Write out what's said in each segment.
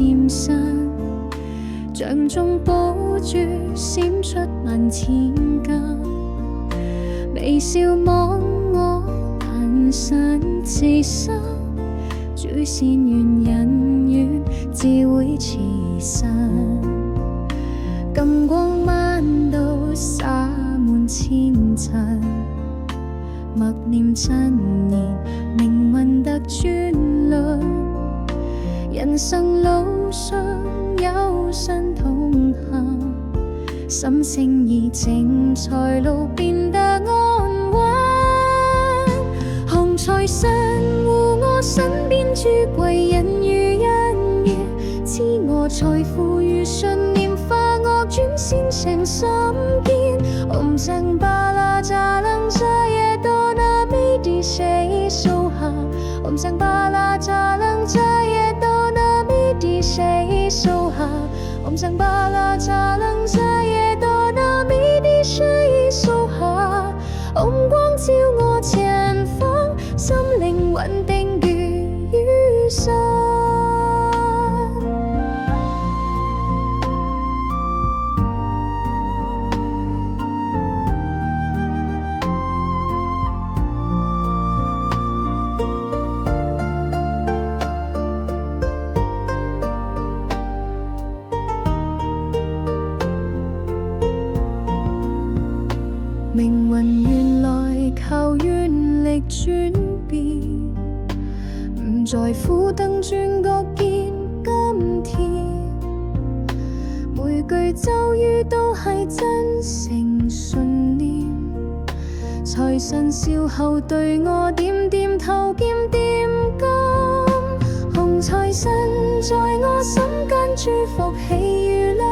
漸失，像中寶珠閃出萬千家，微笑望我眼神自失，主線緣人緣自會遲實，金光晚到灑滿千塵，默念真言命運特專輪，人生路上有神同行，心性怡靜才路變得安穩，紅財神護我身邊，珠貴人如人緣，賜我財富如信念，化我轉變成心堅。Om Sang Bala Jalang Jaya Dona Midi Shai Soha Om Sang Bala Jalang Jaya Dona Midi Shai Soha Om Sang Bala Jalang Jaya Dona Midi Shai Soha Om 光照我前方，心靈穩定如雨傘。命運原來靠願力轉變，唔在乎等轉角見今天，每句咒語都係真誠信念，財神笑後對我點點頭檢點金，紅財神在我心間祝福喜與良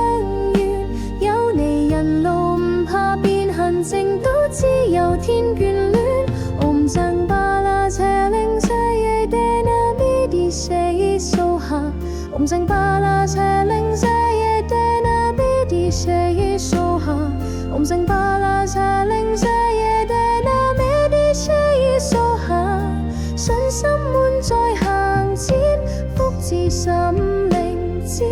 緣，有你人路唔怕變痕靜都自由天眷戀。Om Sang Bala Jalang Jaya Dona Midi Shai Soha Om Sang Bala Jalang Jaya Dona Midi Shai Soha Om Sang Bala Jalang Jaya Dona Midi Shai Soha 信心滿載行前，福至心靈展。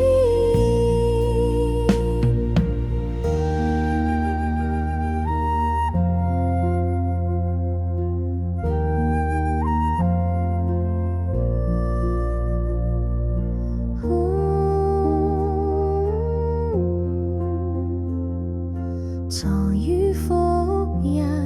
坐於福蔭。